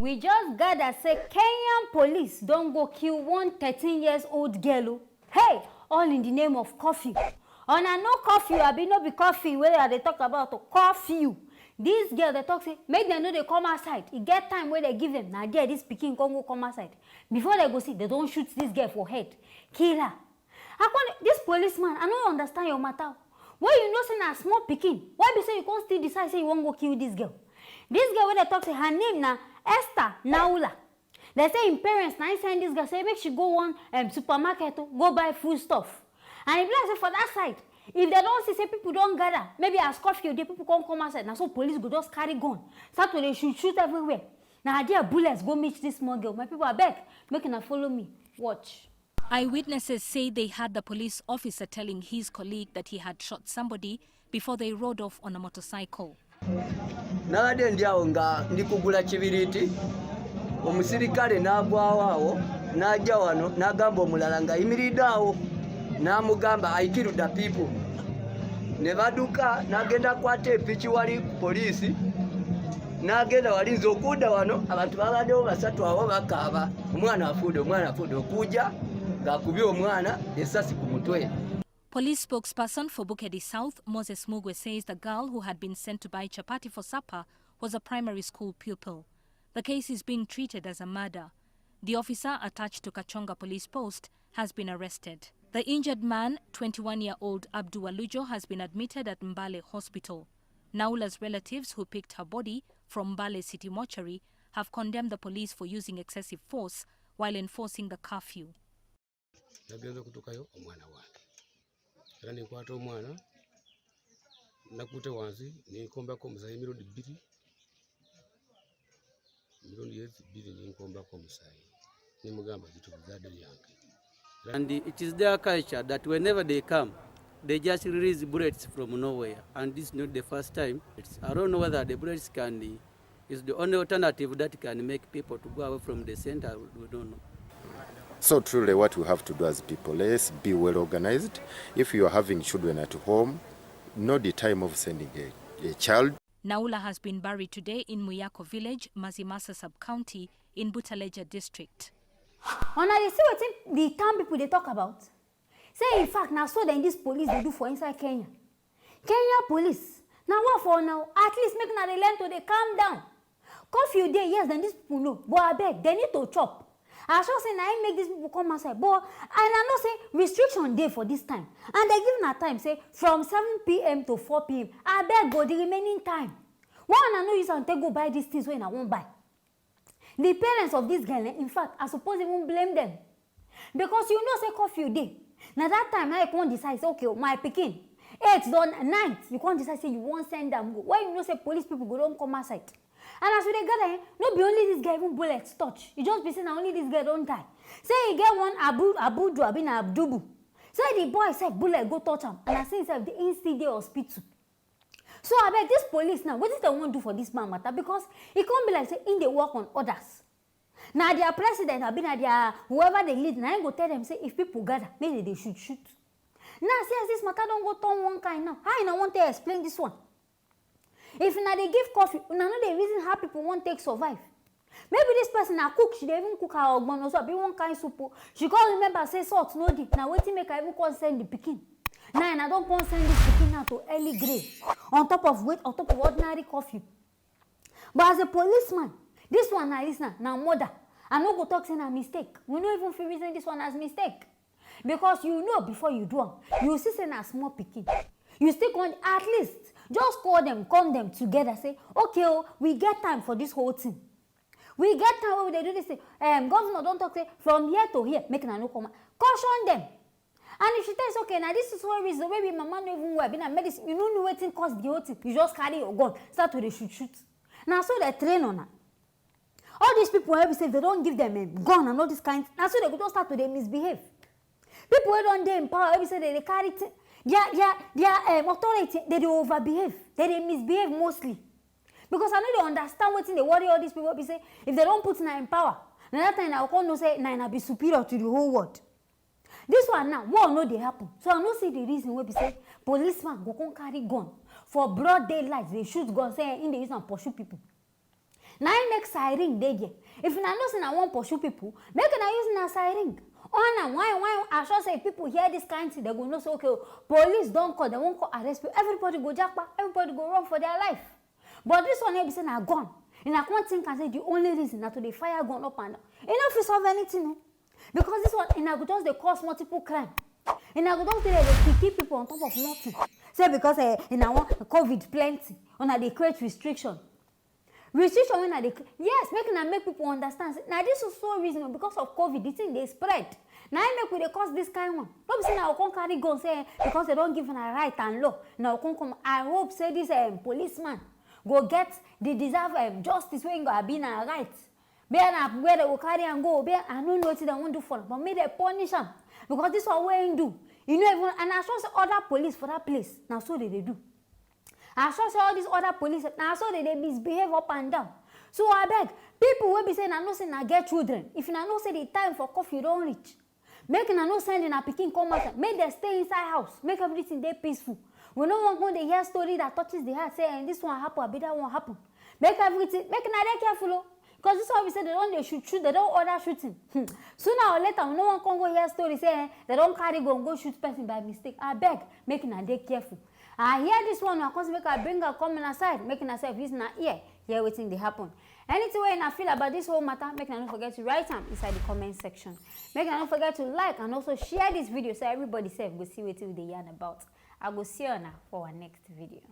We just gather say Kenyan police don't go kill one 13-year-old girl. Hey, all in the name of coffee. On a no coffee, I be no be coffee where they talk about coffee. This girl they talk say make them know they come outside. It get time where they give them. Now there this pikin Congo come outside. Before they go see, they don't shoot this girl for head. Kill her. This policeman, I don't understand your matter. Why you know say na small pikin? Why be say you can't still decide say you won't go kill this girl? This girl where they talk say her name na Esther Naula. They say in parents now send this girl say make she go on supermarket to go buy food stuff. And if like say for that side, if they don't see say people don't gather, maybe as coffee the people can't come outside. Now so police go just carry gun. Start to they shoot everywhere. Now there bullets go meet this small girl. My people are back. Making her follow me. Watch. Eyewitnesses say they heard the police officer telling his colleague that he had shot somebody before they rode off on a motorcycle. Nalade ndiawo nga ndikugula kibiriti omusirikale nagwawo najja wano nagamba omulala nga yimiridde awo namugamba I killed the people. Ne baduka nagenda kwata epiki wali poliisi nagenda walinze okudda wano abantu babaddewo basatu awo bakaaba omwana afudde okuja ngakubye omwana esasi ku mutwe. Police spokesperson for Bukedi South, Moses Mugwe, says the girl who had been sent to buy chapati for supper was a primary school pupil. The case is being treated as a murder. The officer attached to Kachonga police post has been arrested. The injured man, 21-year-old Abdu Alujo, has been admitted at Mbale Hospital. Naula's relatives who picked her body from Mbale City Mortuary have condemned the police for using excessive force while enforcing the curfew. Era ninkwata omwana nakute wansi ninkombako omusayi emirundi bbiri ninkombako omusayi nimugamba zitubuzadde lyange. And it is their culture that whenever they come, they just release bullets from nowhere. And this is not the first time. I don't know whether the bullets is the only alternative that can make people to go away from the center. We don't know. So truly what we have to do as people, let's be well organized. If you are having children at home, know the time of sending a child. Naula has been buried today in Muyako village, Mazimasa sub-county in Butaleja district. Now you see what the town people they talk about? Say in fact now so then this police they do for inside Kenya. Kenya police. Now what for now? At least make now they learn to they calm down. Curfew day, yes, then these people know. But I beg, they need to chop. I just say I make these people come outside. But and I know say restriction day for this time. And they give a time say from 7 p.m. to 4 p.m. I beg go the remaining time. One I know you say go buy these things when I won't buy. The parents of this girl, in fact, I suppose even blame them. Because you know say curfew day. Now that time I can't decide say okay, my pikin 8 done 9. You can't decide say you won't send them go. Why you know say police people go don't come outside? And as we gather, no be only this guy even bullets touch. You just be saying only this guy don't die. Say he get one Abudu Abina Abdubu. Say the boy said bullet go touch him. And I say himself the instant hospital. So I beg this police now, what is they want to do for this man matter? Because it can't be like say in they work on others. Now their president have been at their whoever they lead, now I go tell them say if people gather, maybe they should shoot. Now see as this matter don't go turn one kind now. How you want to explain this one? If now they give coffee, now know the reason how people won't take survive. Maybe this person now cook, she even cook her ogbon also be one kind soup. She can't remember say salt no di. Now waiting make her even consend the pikin. Now and I don't consend this pikin now to early grave on top of ordinary coffee. But as a policeman, this one now listen now murder. I no go talk saying a mistake. We no even feel reason this one as mistake. Because you know before you do you see saying a small pikin. You still want at least just call them, come them together, say, okay, oh, we get time for this whole thing. We get time where they do this thing. Governor don't talk say from here to here, make no comment. Caution them. And if she tells okay, now this is what reason maybe mama no even wear, been medicine, you don't know what thing cause the whole thing. You just carry your gun, start to shoot. Now so they train on her. All these people every say they don't give them a gun and all this kind. Now so they go just start to they misbehave. People who don't they in power every say they carry their authority, they overbehave. They misbehave mostly. Because I know they understand what they worry all these people be say, if they don't put in power, then that time I can't say Nina be superior to the whole world. This one now, what no they happen. So I don't see the reason why be say policeman go carry gun. For broad daylight, they shoot gun, say in the use and pursue people. Now make siren dey there. If you know say I want pursue people, make una use na siren. On and why I sure say people hear this kind thing, they go know say okay, police don't call, they won't call arrest people. Everybody go jackpot, everybody go run for their life. But this one be say na gun. And I can't think and say the only reason that to the fire gun up and down. You know if you solve anything, no? Because this one in a just they cause multiple crime. In a just they kill people on top of nothing. Say because in a COVID plenty, on they create restriction. Restriction when they yes, make people understand. Now this is so reasonable because of COVID, the thing they spread. Now I make they cause this kind one. Don't say now can carry gun say because they don't give them a right and law. Now come. I hope say this policeman go get the deserve justice when go be na right. Where they will carry and go. I don't know what they want to do for them, but may they punish them because this is what we do. You know even and I saw other police for that place. Now so they do. I saw all these other police now so they misbehave up and down. So I beg people will be saying I know say I get children. If you know say the time for coffee don't reach, make na no send in a picking come out. Make them stay inside house. Make everything they peaceful. We no want when they hear story that touches the heart. Say and this one happen, I bet that one happen. Make everything. Make na they careful. Because this is what we say they don't they shoot, they don't order shooting. Sooner or later, no one can go hear story say they don't carry go shoot person by mistake. I beg, make na they careful. I hear this one, I can't make I bring her coming aside, making herself use na ear, hear waiting they happen. Anything way I feel about this whole matter, make not forget to write them inside the comment section. Make not forget to like and also share this video so everybody safe go see what they yarn about. I will see you now for our next video.